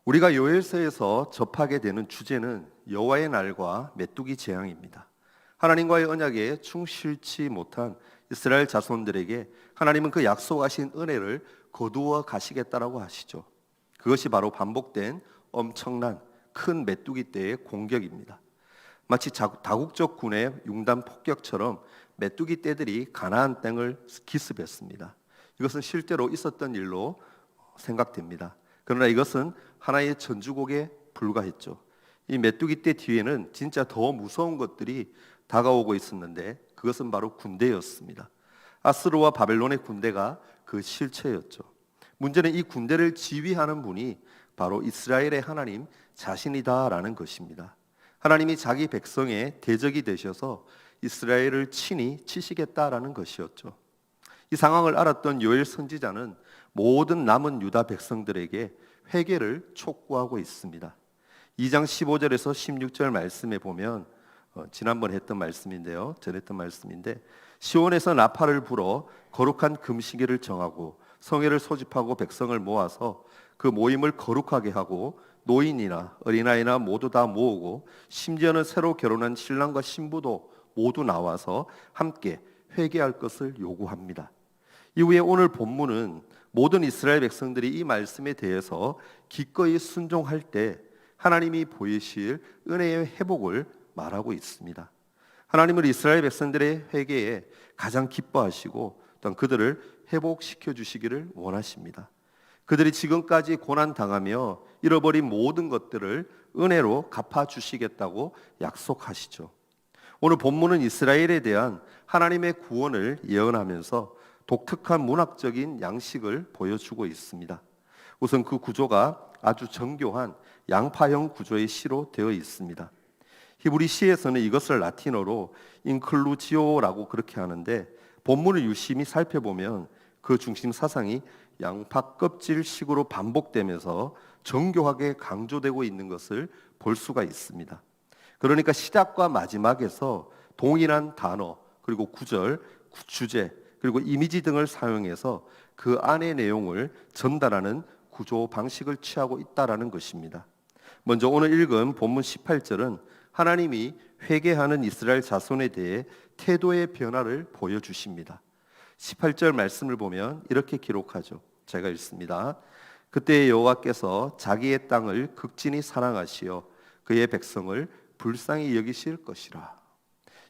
우리가 요엘서에서 접하게 되는 주제는 여호와의 날과 메뚜기 재앙입니다. 하나님과의 언약에 충실치 못한 이스라엘 자손들에게 하나님은 그 약속하신 은혜를 거두어 가시겠다라고 하시죠. 그것이 바로 반복된 엄청난 큰 메뚜기 떼의 공격입니다. 마치 다국적 군의 융단 폭격처럼 메뚜기 떼들이 가나안 땅을 기습했습니다. 이것은 실제로 있었던 일로 생각됩니다. 그러나 이것은 하나의 전주곡에 불과했죠. 이 메뚜기 떼 뒤에는 진짜 더 무서운 것들이 다가오고 있었는데 그것은 바로 군대였습니다. 아스르와 바벨론의 군대가 그 실체였죠. 문제는 이 군대를 지휘하는 분이 바로 이스라엘의 하나님 자신이다라는 것입니다. 하나님이 자기 백성의 대적이 되셔서 이스라엘을 친히 치시겠다라는 것이었죠. 이 상황을 알았던 요엘 선지자는 모든 남은 유다 백성들에게 회개를 촉구하고 있습니다. 2장 15절에서 16절 말씀에 보면 지난번 했던 말씀인데요. 전했던 말씀인데 시온에서 나팔을 불어 거룩한 금시계를 정하고 성회를 소집하고 백성을 모아서 그 모임을 거룩하게 하고 노인이나 어린아이나 모두 다 모으고 심지어는 새로 결혼한 신랑과 신부도 모두 나와서 함께 회개할 것을 요구합니다. 이후에 오늘 본문은 모든 이스라엘 백성들이 이 말씀에 대해서 기꺼이 순종할 때 하나님이 보이실 은혜의 회복을 말하고 있습니다. 하나님은 이스라엘 백성들의 회개에 가장 기뻐하시고 또한 그들을 회복시켜 주시기를 원하십니다. 그들이 지금까지 고난당하며 잃어버린 모든 것들을 은혜로 갚아주시겠다고 약속하시죠. 오늘 본문은 이스라엘에 대한 하나님의 구원을 예언하면서 독특한 문학적인 양식을 보여주고 있습니다. 우선 그 구조가 아주 정교한 양파형 구조의 시로 되어 있습니다. 히브리 시에서는 이것을 라틴어로 인클루지오라고 그렇게 하는데 본문을 유심히 살펴보면 그 중심 사상이 양파 껍질식으로 반복되면서 정교하게 강조되고 있는 것을 볼 수가 있습니다. 그러니까 시작과 마지막에서 동일한 단어 그리고 구절, 주제 그리고 이미지 등을 사용해서 그 안의 내용을 전달하는 구조 방식을 취하고 있다라는 것입니다. 먼저 오늘 읽은 본문 18절은 하나님이 회개하는 이스라엘 자손에 대해 태도의 변화를 보여주십니다. 18절 말씀을 보면 이렇게 기록하죠. 제가 읽습니다. 그때 여호와께서 자기의 땅을 극진히 사랑하시어 그의 백성을 불쌍히 여기실 것이라.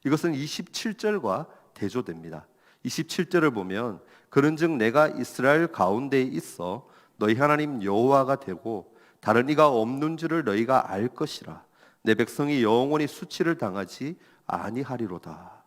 이것은 27절과 대조됩니다. 27절을 보면 그런즉 내가 이스라엘 가운데에 있어 너희 하나님 여호와가 되고 다른 이가 없는 줄을 너희가 알 것이라. 내 백성이 영원히 수치를 당하지 아니하리로다.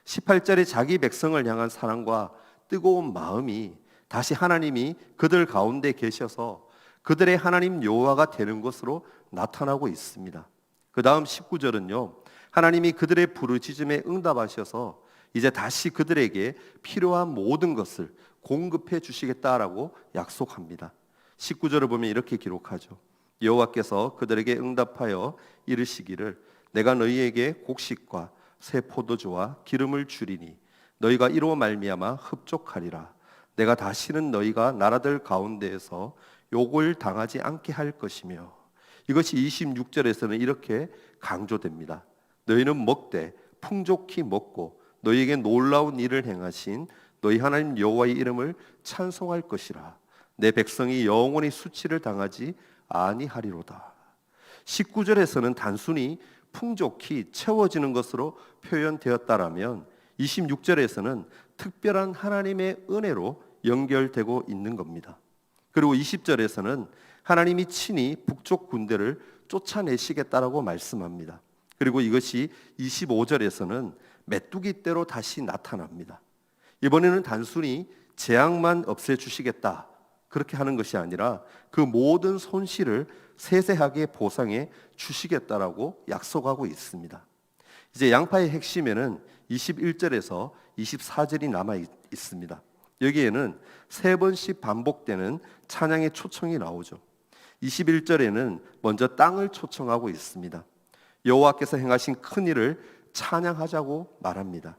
18절에 자기 백성을 향한 사랑과 뜨거운 마음이 다시 하나님이 그들 가운데 계셔서 그들의 하나님 여호와가 되는 것으로 나타나고 있습니다. 그 다음 19절은요, 하나님이 그들의 부르짖음에 응답하셔서 이제 다시 그들에게 필요한 모든 것을 공급해 주시겠다라고 약속합니다. 19절을 보면 이렇게 기록하죠. 여호와께서 그들에게 응답하여 이르시기를 내가 너희에게 곡식과 새 포도주와 기름을 주리니 너희가 이로 말미암아 흡족하리라. 내가 다시는 너희가 나라들 가운데에서 욕을 당하지 않게 할 것이며 이것이 26절에서는 이렇게 강조됩니다. 너희는 먹되 풍족히 먹고 너희에게 놀라운 일을 행하신 너희 하나님 여호와의 이름을 찬송할 것이라. 내 백성이 영원히 수치를 당하지 아니하리로다. 19절에서는 단순히 풍족히 채워지는 것으로 표현되었다라면 26절에서는 특별한 하나님의 은혜로 연결되고 있는 겁니다. 그리고 20절에서는 하나님이 친히 북쪽 군대를 쫓아내시겠다라고 말씀합니다. 그리고 이것이 25절에서는 메뚜기 떼로 다시 나타납니다. 이번에는 단순히 재앙만 없애주시겠다 그렇게 하는 것이 아니라 그 모든 손실을 세세하게 보상해 주시겠다라고 약속하고 있습니다. 이제 양파의 핵심에는 21절에서 24절이 남아 있습니다. 여기에는 세 번씩 반복되는 찬양의 초청이 나오죠. 21절에는 먼저 땅을 초청하고 있습니다. 여호와께서 행하신 큰 일을 찬양하자고 말합니다.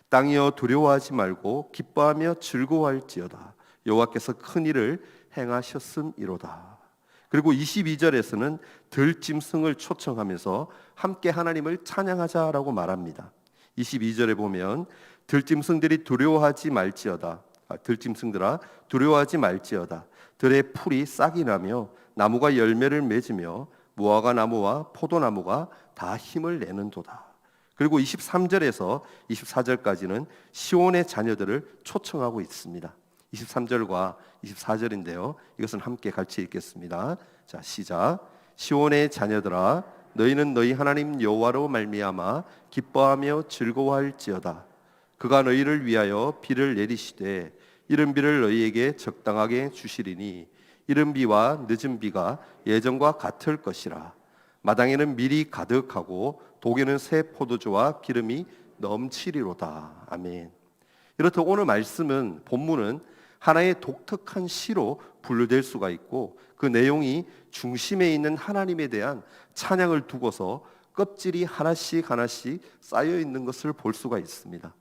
땅이여 두려워하지 말고 기뻐하며 즐거워할지어다. 여호와께서 큰 일을 행하셨음이로다. 그리고 22절에서는 들짐승을 초청하면서 함께 하나님을 찬양하자라고 말합니다. 22절에 보면 들짐승들이 두려워하지 말지어다. 들짐승들아 두려워하지 말지어다. 들의 풀이 싹이 나며 나무가 열매를 맺으며 무화과 나무와 포도나무가 다 힘을 내는도다. 그리고 23절에서 24절까지는 시온의 자녀들을 초청하고 있습니다. 23절과 24절인데요. 이것은 함께 같이 읽겠습니다. 자, 시작. 시온의 자녀들아 너희는 너희 하나님 여호와로 말미암아 기뻐하며 즐거워할지어다. 그가 너희를 위하여 비를 내리시되 이른 비를 너희에게 적당하게 주시리니 이른 비와 늦은 비가 예전과 같을 것이라. 마당에는 밀이 가득하고 독에는 새 포도주와 기름이 넘치리로다. 아멘. 이렇듯 오늘 말씀은 본문은 하나의 독특한 시로 분류될 수가 있고 그 내용이 중심에 있는 하나님에 대한 찬양을 두고서 껍질이 하나씩 하나씩 쌓여 있는 것을 볼 수가 있습니다.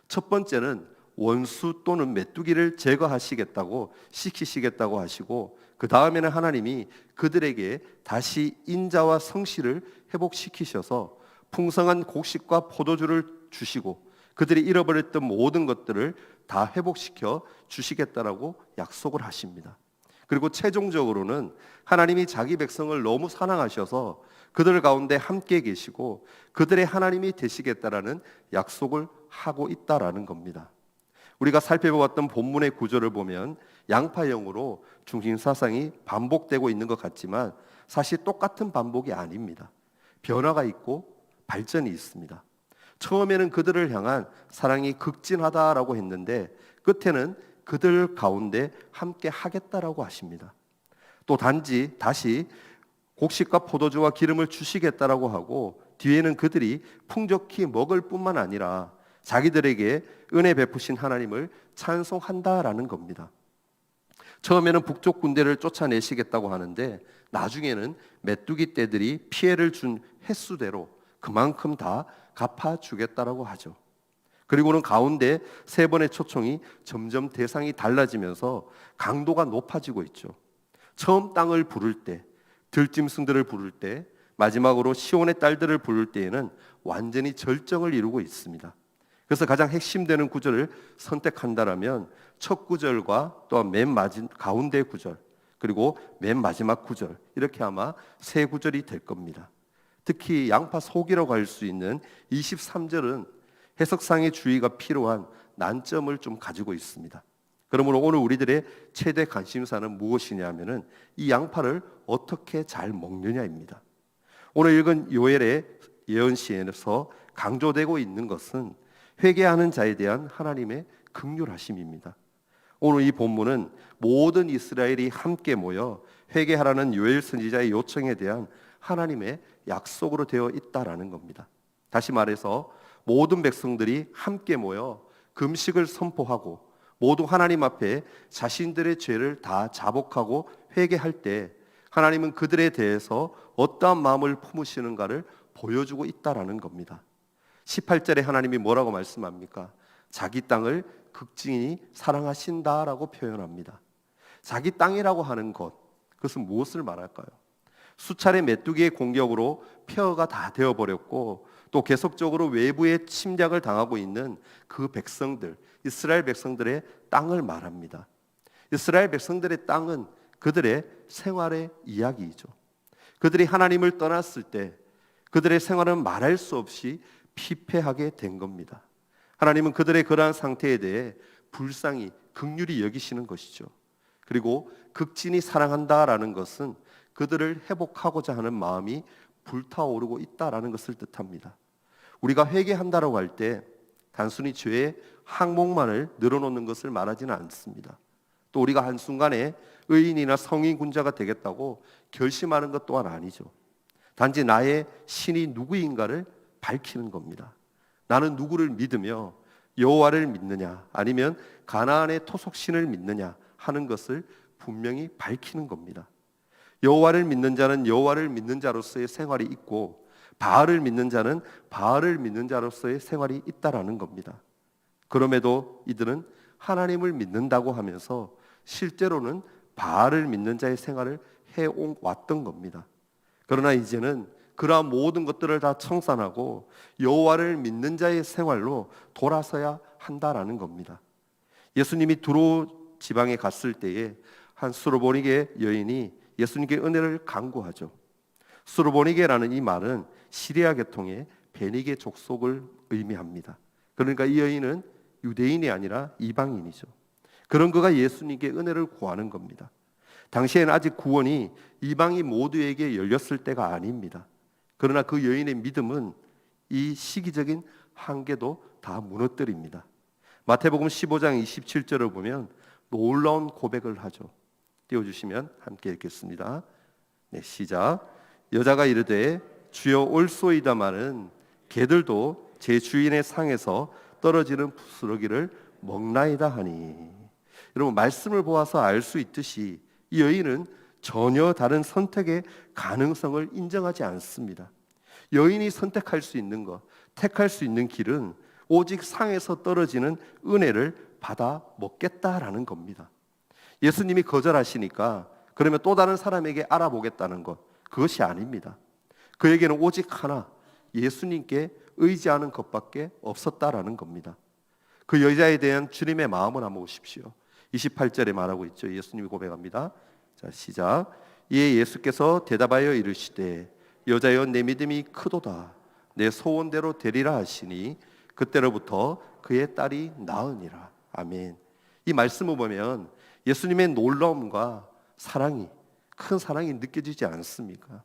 첫 번째는 원수 또는 메뚜기를 제거하시겠다고 시키시겠다고 하시고 그 다음에는 하나님이 그들에게 다시 인자와 성실을 회복시키셔서 풍성한 곡식과 포도주를 주시고 그들이 잃어버렸던 모든 것들을 다 회복시켜 주시겠다라고 약속을 하십니다. 그리고 최종적으로는 하나님이 자기 백성을 너무 사랑하셔서 그들 가운데 함께 계시고 그들의 하나님이 되시겠다라는 약속을 하고 있다라는 겁니다. 우리가 살펴보았던 본문의 구조를 보면 양파형으로 중심 사상이 반복되고 있는 것 같지만 사실 똑같은 반복이 아닙니다. 변화가 있고 발전이 있습니다. 처음에는 그들을 향한 사랑이 극진하다라고 했는데 끝에는 그들 가운데 함께 하겠다라고 하십니다. 또 단지 다시 곡식과 포도주와 기름을 주시겠다라고 하고 뒤에는 그들이 풍족히 먹을 뿐만 아니라 자기들에게 은혜 베푸신 하나님을 찬송한다라는 겁니다. 처음에는 북쪽 군대를 쫓아내시겠다고 하는데 나중에는 메뚜기 떼들이 피해를 준 횟수대로 그만큼 다 갚아주겠다라고 하죠. 그리고는 가운데 세 번의 초청이 점점 대상이 달라지면서 강도가 높아지고 있죠. 처음 땅을 부를 때, 들짐승들을 부를 때, 마지막으로 시온의 딸들을 부를 때에는 완전히 절정을 이루고 있습니다. 그래서 가장 핵심되는 구절을 선택한다라면 첫 구절과 또 맨 가운데 구절 그리고 맨 마지막 구절 이렇게 아마 세 구절이 될 겁니다. 특히 양파 속이라고 할 수 있는 23절은 해석상의 주의가 필요한 난점을 좀 가지고 있습니다. 그러므로 오늘 우리들의 최대 관심사는 무엇이냐면은 이 양파를 어떻게 잘 먹느냐입니다. 오늘 읽은 요엘의 예언시에서 강조되고 있는 것은 회개하는 자에 대한 하나님의 긍휼하심입니다. 오늘 이 본문은 모든 이스라엘이 함께 모여 회개하라는 요엘 선지자의 요청에 대한 하나님의 약속으로 되어 있다라는 겁니다. 다시 말해서 모든 백성들이 함께 모여 금식을 선포하고 모두 하나님 앞에 자신들의 죄를 다 자복하고 회개할 때 하나님은 그들에 대해서 어떠한 마음을 품으시는가를 보여주고 있다라는 겁니다. 18절에 하나님이 뭐라고 말씀합니까? 자기 땅을 극진히 사랑하신다라고 표현합니다. 자기 땅이라고 하는 것, 그것은 무엇을 말할까요? 수차례 메뚜기의 공격으로 폐허가 다 되어버렸고 또 계속적으로 외부의 침략을 당하고 있는 그 백성들, 이스라엘 백성들의 땅을 말합니다. 이스라엘 백성들의 땅은 그들의 생활의 이야기이죠. 그들이 하나님을 떠났을 때 그들의 생활은 말할 수 없이 피폐하게 된 겁니다. 하나님은 그들의 그러한 상태에 대해 불쌍히 긍휼히 여기시는 것이죠. 그리고 극진히 사랑한다라는 것은 그들을 회복하고자 하는 마음이 불타오르고 있다라는 것을 뜻합니다. 우리가 회개한다라고 할 때 단순히 죄의 항목만을 늘어놓는 것을 말하지는 않습니다. 또 우리가 한순간에 의인이나 성인 군자가 되겠다고 결심하는 것 또한 아니죠. 단지 나의 신이 누구인가를 밝히는 겁니다. 나는 누구를 믿으며 여호와를 믿느냐 아니면 가나안의 토속신을 믿느냐 하는 것을 분명히 밝히는 겁니다. 여호와를 믿는 자는 여호와를 믿는 자로서의 생활이 있고 바알을 믿는 자는 바알을 믿는 자로서의 생활이 있다라는 겁니다. 그럼에도 이들은 하나님을 믿는다고 하면서 실제로는 바알을 믿는 자의 생활을 해왔던 겁니다. 그러나 이제는 그러한 모든 것들을 다 청산하고 여호와를 믿는 자의 생활로 돌아서야 한다라는 겁니다. 예수님이 두로 지방에 갔을 때에 한 수로보니게 여인이 예수님께 은혜를 간구하죠. 수로보니게라는 이 말은 시리아 계통의 베니게 족속을 의미합니다. 그러니까 이 여인은 유대인이 아니라 이방인이죠. 그런 그가 예수님께 은혜를 구하는 겁니다. 당시에는 아직 구원이 이방인 모두에게 열렸을 때가 아닙니다. 그러나 그 여인의 믿음은 이 시기적인 한계도 다 무너뜨립니다. 마태복음 15장 27절을 보면 놀라운 고백을 하죠. 띄워주시면 함께 읽겠습니다. 네, 시작. 여자가 이르되 주여 올소이다마는 개들도 제 주인의 상에서 떨어지는 부스러기를 먹나이다 하니. 여러분, 말씀을 보아서 알 수 있듯이 이 여인은 전혀 다른 선택의 가능성을 인정하지 않습니다. 여인이 선택할 수 있는 것, 택할 수 있는 길은 오직 상에서 떨어지는 은혜를 받아 먹겠다라는 겁니다. 예수님이 거절하시니까 그러면 또 다른 사람에게 알아보겠다는 것, 그것이 아닙니다. 그에게는 오직 하나, 예수님께 의지하는 것밖에 없었다라는 겁니다. 그 여자에 대한 주님의 마음을 한번 보십시오. 28절에 말하고 있죠. 예수님이 고백합니다. 자, 시작. 이에 예수께서 대답하여 이르시되 여자여 내 믿음이 크도다. 내 소원대로 되리라 하시니 그때로부터 그의 딸이 나으니라. 아멘. 이 말씀을 보면 예수님의 놀라움과 사랑이, 큰 사랑이 느껴지지 않습니까?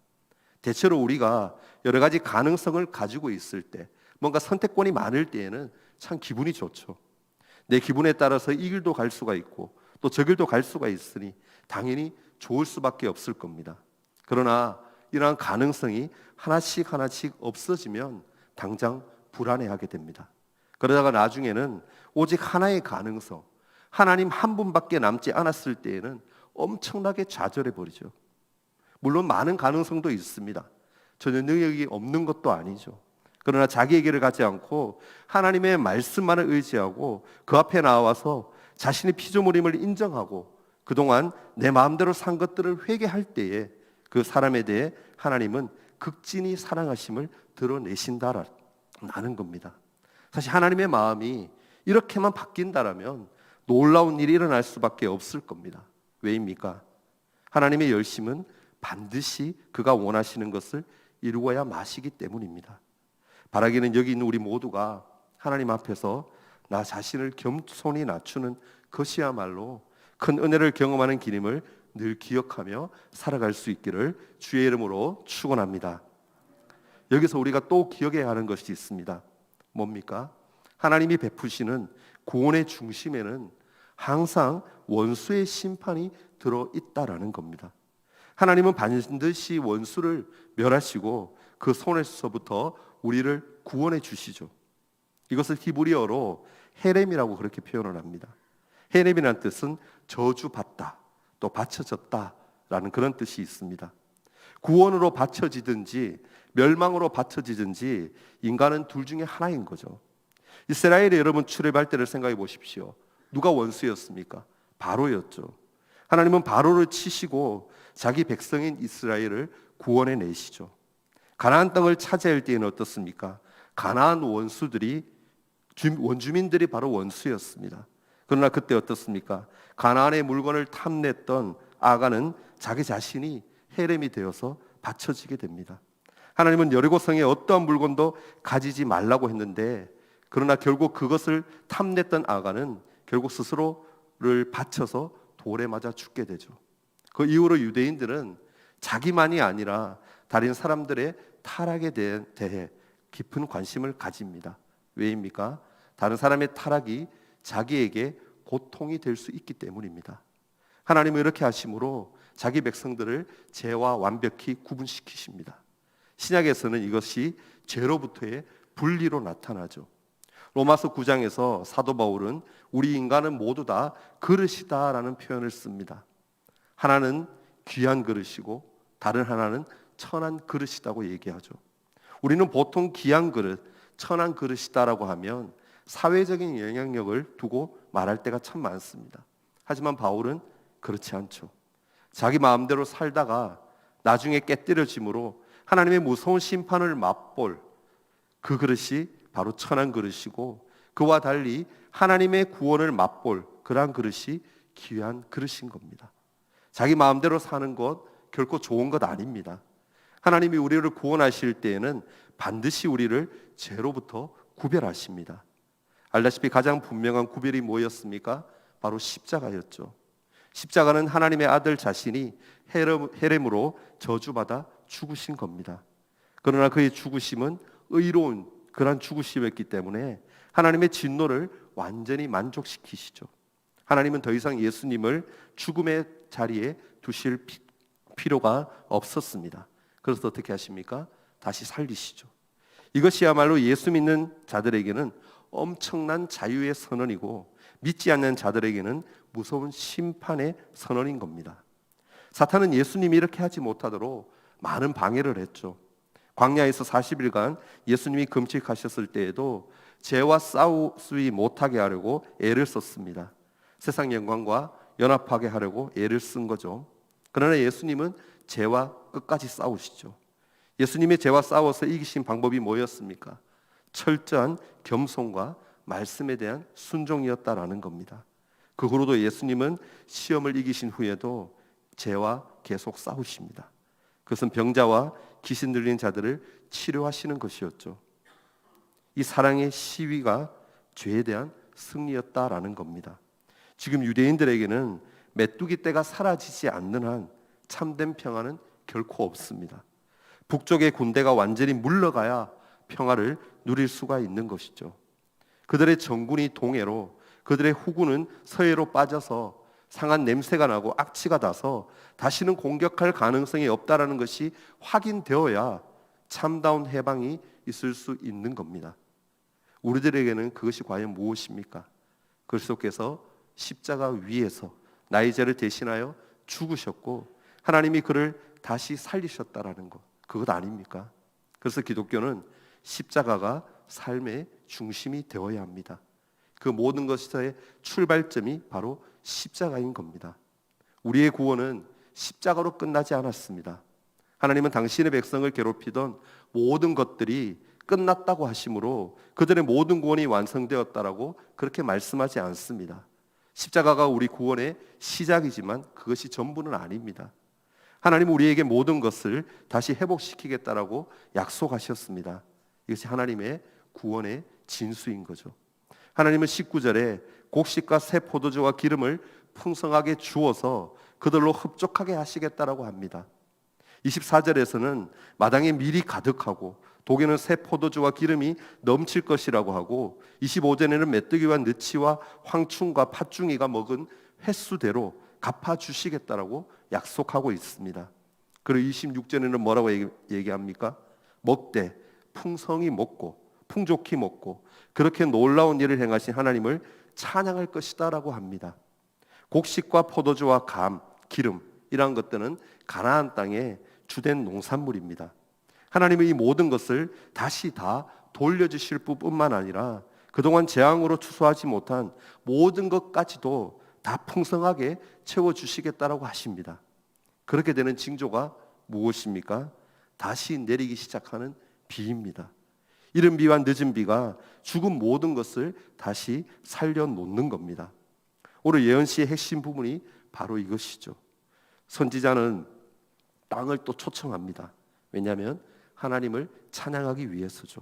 대체로 우리가 여러 가지 가능성을 가지고 있을 때, 뭔가 선택권이 많을 때에는 참 기분이 좋죠. 내 기분에 따라서 이 길도 갈 수가 있고 또 저 길도 갈 수가 있으니 당연히 좋을 수밖에 없을 겁니다. 그러나 이러한 가능성이 하나씩 하나씩 없어지면 당장 불안해하게 됩니다. 그러다가 나중에는 오직 하나의 가능성, 하나님 한 분밖에 남지 않았을 때에는 엄청나게 좌절해 버리죠. 물론 많은 가능성도 있습니다. 전혀 능력이 없는 것도 아니죠. 그러나 자기의 길을 가지 않고 하나님의 말씀만을 의지하고 그 앞에 나와서 자신의 피조물임을 인정하고 그동안 내 마음대로 산 것들을 회개할 때에 그 사람에 대해 하나님은 극진히 사랑하심을 드러내신다라는 겁니다. 사실 하나님의 마음이 이렇게만 바뀐다라면 놀라운 일이 일어날 수밖에 없을 겁니다. 왜입니까? 하나님의 열심은 반드시 그가 원하시는 것을 이루어야 마시기 때문입니다. 바라기는 여기 있는 우리 모두가 하나님 앞에서 나 자신을 겸손히 낮추는 것이야말로 큰 은혜를 경험하는 길임을 늘 기억하며 살아갈 수 있기를 주의 이름으로 축원합니다. 여기서 우리가 또 기억해야 하는 것이 있습니다. 뭡니까? 하나님이 베푸시는 구원의 중심에는 항상 원수의 심판이 들어있다라는 겁니다. 하나님은 반드시 원수를 멸하시고 그 손에서부터 우리를 구원해 주시죠. 이것을 히브리어로 헤렘이라고 그렇게 표현을 합니다. 헤렘이라는 뜻은 저주받다, 또 바쳐졌다라는 그런 뜻이 있습니다. 구원으로 바쳐지든지 멸망으로 바쳐지든지 인간은 둘 중에 하나인 거죠. 이스라엘의 여러분 출애굽할 때를 생각해 보십시오. 누가 원수였습니까? 바로였죠. 하나님은 바로를 치시고 자기 백성인 이스라엘을 구원해 내시죠. 가나안 땅을 차지할 때에는 어떻습니까? 가나안 원주민들이 바로 원수였습니다. 그러나 그때 어떻습니까? 가나안의 물건을 탐냈던 아간은 자기 자신이 헤렘이 되어서 바쳐지게 됩니다. 하나님은 여리고성에 어떠한 물건도 가지지 말라고 했는데 그러나 결국 그것을 탐냈던 아간은 결국 스스로를 바쳐서 돌에 맞아 죽게 되죠. 그 이후로 유대인들은 자기만이 아니라 다른 사람들의 타락에 대해 깊은 관심을 가집니다. 왜입니까? 다른 사람의 타락이 자기에게 고통이 될 수 있기 때문입니다. 하나님은 이렇게 하심으로 자기 백성들을 죄와 완벽히 구분시키십니다. 신약에서는 이것이 죄로부터의 분리로 나타나죠. 로마서 9장에서 사도 바울은 우리 인간은 모두 다 그릇이다라는 표현을 씁니다. 하나는 귀한 그릇이고 다른 하나는 천한 그릇이라고 얘기하죠. 우리는 보통 귀한 그릇, 천한 그릇이다라고 하면 사회적인 영향력을 두고 말할 때가 참 많습니다. 하지만 바울은 그렇지 않죠. 자기 마음대로 살다가 나중에 깨뜨려짐으로 하나님의 무서운 심판을 맛볼 그 그릇이 바로 천한 그릇이고, 그와 달리 하나님의 구원을 맛볼 그러한 그릇이 귀한 그릇인 겁니다. 자기 마음대로 사는 것 결코 좋은 것 아닙니다. 하나님이 우리를 구원하실 때에는 반드시 우리를 죄로부터 구별하십니다. 알다시피 가장 분명한 구별이 뭐였습니까? 바로 십자가였죠. 십자가는 하나님의 아들 자신이 헤렘으로 저주받아 죽으신 겁니다. 그러나 그의 죽으심은 의로운 그런 죽으심이었기 때문에 하나님의 진노를 완전히 만족시키시죠. 하나님은 더 이상 예수님을 죽음의 자리에 두실 필요가 없었습니다. 그래서 어떻게 하십니까? 다시 살리시죠. 이것이야말로 예수 믿는 자들에게는 엄청난 자유의 선언이고, 믿지 않는 자들에게는 무서운 심판의 선언인 겁니다. 사탄은 예수님이 이렇게 하지 못하도록 많은 방해를 했죠. 광야에서 40일간 예수님이 금식하셨을 때에도 죄와 싸우지 못하게 하려고 애를 썼습니다. 세상 영광과 연합하게 하려고 애를 쓴 거죠. 그러나 예수님은 죄와 끝까지 싸우시죠. 예수님의 죄와 싸워서 이기신 방법이 뭐였습니까? 철저한 겸손과 말씀에 대한 순종이었다라는 겁니다. 그 후로도 예수님은 시험을 이기신 후에도 죄와 계속 싸우십니다. 그것은 병자와 귀신 들린 자들을 치료하시는 것이었죠. 이 사랑의 시위가 죄에 대한 승리였다라는 겁니다. 지금 유대인들에게는 메뚜기 떼가 사라지지 않는 한 참된 평화는 결코 없습니다. 북쪽의 군대가 완전히 물러가야 평화를 누릴 수가 있는 것이죠. 그들의 정군이 동해로, 그들의 후군은 서해로 빠져서 상한 냄새가 나고 악취가 나서 다시는 공격할 가능성이 없다라는 것이 확인되어야 참다운 해방이 있을 수 있는 겁니다. 우리들에게는 그것이 과연 무엇입니까? 그리스도께서 십자가 위에서 나의 죄를 대신하여 죽으셨고 하나님이 그를 다시 살리셨다라는 것, 그것 아닙니까? 그래서 기독교는 십자가가 삶의 중심이 되어야 합니다. 그 모든 것의 출발점이 바로 십자가인 겁니다. 우리의 구원은 십자가로 끝나지 않았습니다. 하나님은 당신의 백성을 괴롭히던 모든 것들이 끝났다고 하심으로 그들의 모든 구원이 완성되었다라고 그렇게 말씀하지 않습니다. 십자가가 우리 구원의 시작이지만 그것이 전부는 아닙니다. 하나님은 우리에게 모든 것을 다시 회복시키겠다라고 약속하셨습니다. 이것이 하나님의 구원의 진수인 거죠. 하나님은 19절에 곡식과 새 포도주와 기름을 풍성하게 주어서 그들로 흡족하게 하시겠다라고 합니다. 24절에서는 마당에 밀이 가득하고 독에는 새 포도주와 기름이 넘칠 것이라고 하고, 25절에는 메뚜기와 느치와 황충과 팥중이가 먹은 횟수대로 갚아주시겠다라고 약속하고 있습니다. 그리고 26절에는 뭐라고 얘기합니까? 먹되 풍성히 먹고 풍족히 먹고 그렇게 놀라운 일을 행하신 하나님을 찬양할 것이다 라고 합니다. 곡식과 포도주와 감, 기름 이러한 것들은 가나안 땅의 주된 농산물입니다. 하나님은 이 모든 것을 다시 다 돌려주실 뿐만 아니라 그동안 재앙으로 추수하지 못한 모든 것까지도 다 풍성하게 채워주시겠다라고 하십니다. 그렇게 되는 징조가 무엇입니까? 다시 내리기 시작하는 비입니다. 이른 비와 늦은 비가 죽은 모든 것을 다시 살려놓는 겁니다. 오늘 예언시의 핵심 부분이 바로 이것이죠. 선지자는 땅을 또 초청합니다. 왜냐하면 하나님을 찬양하기 위해서죠.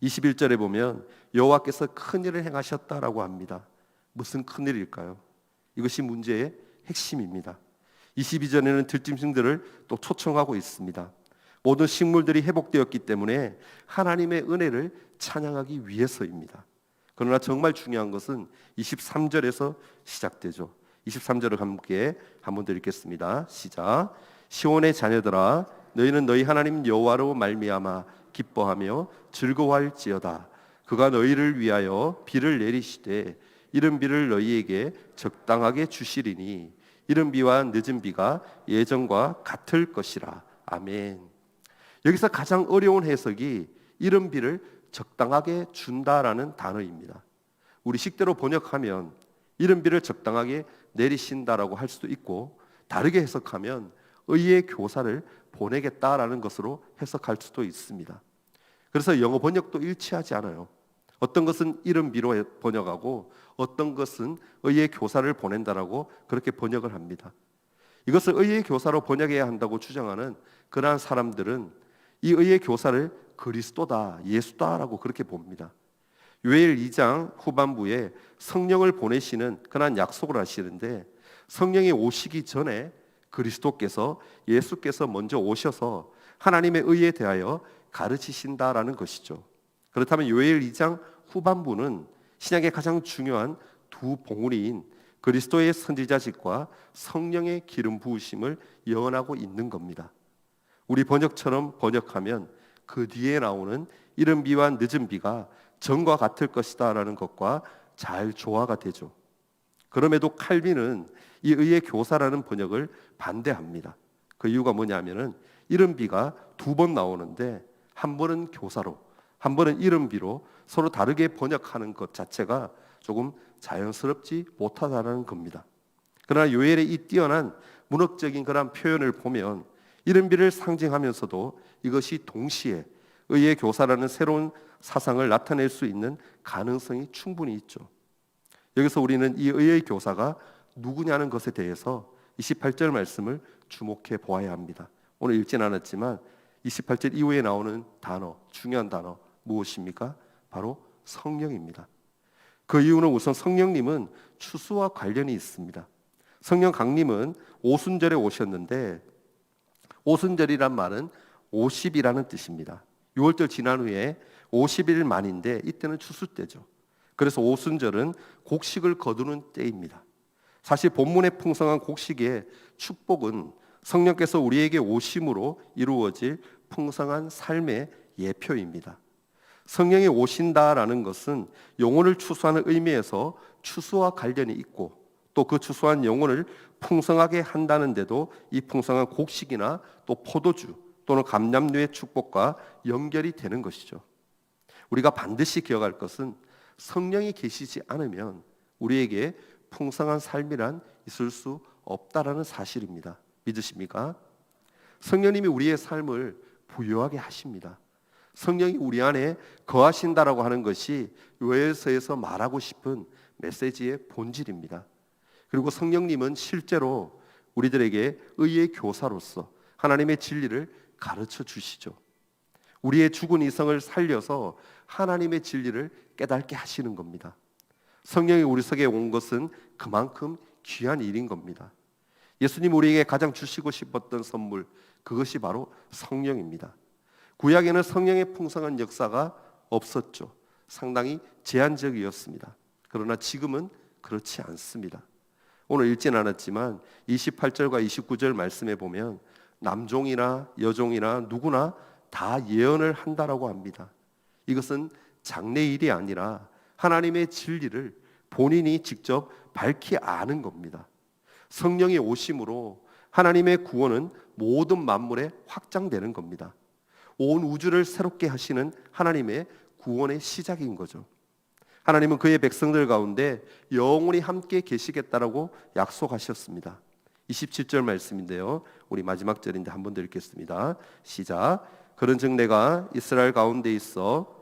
21절에 보면 여호와께서 큰 일을 행하셨다라고 합니다. 무슨 큰 일일까요? 이것이 문제의 핵심입니다. 22절에는 들짐승들을 또 초청하고 있습니다. 모든 식물들이 회복되었기 때문에 하나님의 은혜를 찬양하기 위해서입니다. 그러나 정말 중요한 것은 23절에서 시작되죠. 23절을 함께 한번 더 읽겠습니다. 시작. 시온의 자녀들아, 너희는 너희 하나님 여호와로 말미암아 기뻐하며 즐거워할지어다. 그가 너희를 위하여 비를 내리시되 이른 비를 너희에게 적당하게 주시리니 이른 비와 늦은 비가 예전과 같을 것이라. 아멘. 여기서 가장 어려운 해석이 이른 비를 적당하게 준다라는 단어입니다. 우리 식대로 번역하면 이른 비를 적당하게 내리신다라고 할 수도 있고, 다르게 해석하면 의의 교사를 보내겠다라는 것으로 해석할 수도 있습니다. 그래서 영어 번역도 일치하지 않아요. 어떤 것은 이른비로 번역하고 어떤 것은 의의 교사를 보낸다라고 그렇게 번역을 합니다. 이것을 의의 교사로 번역해야 한다고 주장하는 그러한 사람들은 이 의의 교사를 그리스도다, 예수다라고 그렇게 봅니다. 요엘 2장 후반부에 성령을 보내시는 그러한 약속을 하시는데, 성령이 오시기 전에 그리스도께서, 예수께서 먼저 오셔서 하나님의 의에 대하여 가르치신다라는 것이죠. 그렇다면 요엘 2장 후반부는 신약의 가장 중요한 두 봉우리인 그리스도의 선지자직과 성령의 기름 부으심을 예언하고 있는 겁니다. 우리 번역처럼 번역하면 그 뒤에 나오는 이른 비와 늦은 비가 전과 같을 것이다 라는 것과 잘 조화가 되죠. 그럼에도 칼빈은 이 의의 교사라는 번역을 반대합니다. 그 이유가 뭐냐면은 이른 비가 두 번 나오는데 한 번은 교사로, 한 번은 이른 비로 서로 다르게 번역하는 것 자체가 조금 자연스럽지 못하다는 겁니다. 그러나 요엘의 이 뛰어난 문학적인 그런 표현을 보면 이른 비를 상징하면서도 이것이 동시에 의의 교사라는 새로운 사상을 나타낼 수 있는 가능성이 충분히 있죠. 여기서 우리는 이 의의 교사가 누구냐는 것에 대해서 28절 말씀을 주목해 보아야 합니다. 오늘 읽진 않았지만 28절 이후에 나오는 단어, 중요한 단어 무엇입니까? 바로 성령입니다. 그 이유는 우선 성령님은 추수와 관련이 있습니다. 성령 강림은 오순절에 오셨는데, 오순절이란 말은 50이라는 뜻입니다. 6월절 지난 후에 50일 만인데 이때는 추수 때죠. 그래서 오순절은 곡식을 거두는 때입니다. 사실 본문의 풍성한 곡식의 축복은 성령께서 우리에게 오심으로 이루어질 풍성한 삶의 예표입니다. 성령이 오신다라는 것은 영혼을 추수하는 의미에서 추수와 관련이 있고, 또 그 추수한 영혼을 풍성하게 한다는데도 이 풍성한 곡식이나 또 포도주 또는 감람류의 축복과 연결이 되는 것이죠. 우리가 반드시 기억할 것은 성령이 계시지 않으면 우리에게 풍성한 삶이란 있을 수 없다라는 사실입니다. 믿으십니까? 성령님이 우리의 삶을 부유하게 하십니다. 성령이 우리 안에 거하신다라고 하는 것이 요엘서에서 말하고 싶은 메시지의 본질입니다. 그리고 성령님은 실제로 우리들에게 의의 교사로서 하나님의 진리를 가르쳐 주시죠. 우리의 죽은 이성을 살려서 하나님의 진리를 깨닫게 하시는 겁니다. 성령이 우리 속에 온 것은 그만큼 귀한 일인 겁니다. 예수님 우리에게 가장 주시고 싶었던 선물, 그것이 바로 성령입니다. 구약에는 성령의 풍성한 역사가 없었죠. 상당히 제한적이었습니다. 그러나 지금은 그렇지 않습니다. 오늘 읽진 않았지만 28절과 29절 말씀에 보면 남종이나 여종이나 누구나 다 예언을 한다라고 합니다. 이것은 장래일이 아니라 하나님의 진리를 본인이 직접 밝히 아는 겁니다. 성령의 오심으로 하나님의 구원은 모든 만물에 확장되는 겁니다. 온 우주를 새롭게 하시는 하나님의 구원의 시작인 거죠. 하나님은 그의 백성들 가운데 영원히 함께 계시겠다라고 약속하셨습니다. 27절 말씀인데요, 우리 마지막 절인데 한 번 더 읽겠습니다. 시작. 그런즉 내가 이스라엘 가운데 있어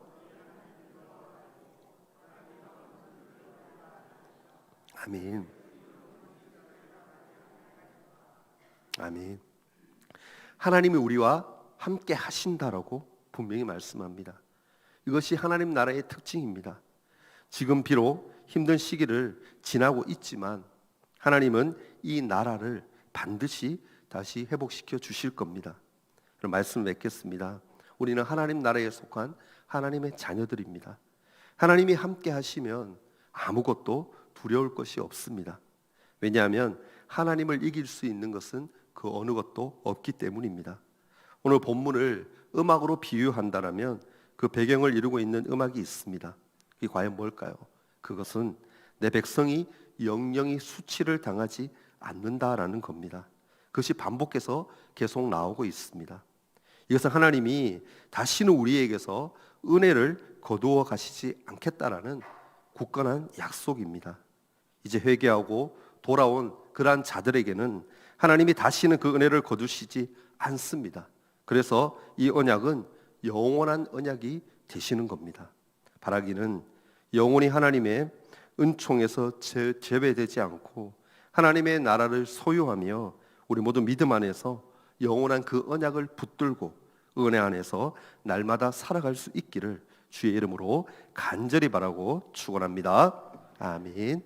아멘. 아멘. 하나님이 우리와 함께 하신다라고 분명히 말씀합니다. 이것이 하나님 나라의 특징입니다. 지금 비록 힘든 시기를 지나고 있지만 하나님은 이 나라를 반드시 다시 회복시켜 주실 겁니다. 그럼 말씀 맺겠습니다. 우리는 하나님 나라에 속한 하나님의 자녀들입니다. 하나님이 함께 하시면 아무것도 두려울 것이 없습니다. 왜냐하면 하나님을 이길 수 있는 것은 그 어느 것도 없기 때문입니다. 오늘 본문을 음악으로 비유한다면 그 배경을 이루고 있는 음악이 있습니다. 그게 과연 뭘까요? 그것은 내 백성이 영영이 수치를 당하지 않는다라는 겁니다. 그것이 반복해서 계속 나오고 있습니다. 이것은 하나님이 다시는 우리에게서 은혜를 거두어 가시지 않겠다라는 굳건한 약속입니다. 이제 회개하고 돌아온 그러한 자들에게는 하나님이 다시는 그 은혜를 거두시지 않습니다. 그래서 이 언약은 영원한 언약이 되시는 겁니다. 바라기는 영원히 하나님의 은총에서 제외되지 않고 하나님의 나라를 소유하며 우리 모두 믿음 안에서 영원한 그 언약을 붙들고 은혜 안에서 날마다 살아갈 수 있기를 주의 이름으로 간절히 바라고 축원합니다. 아멘.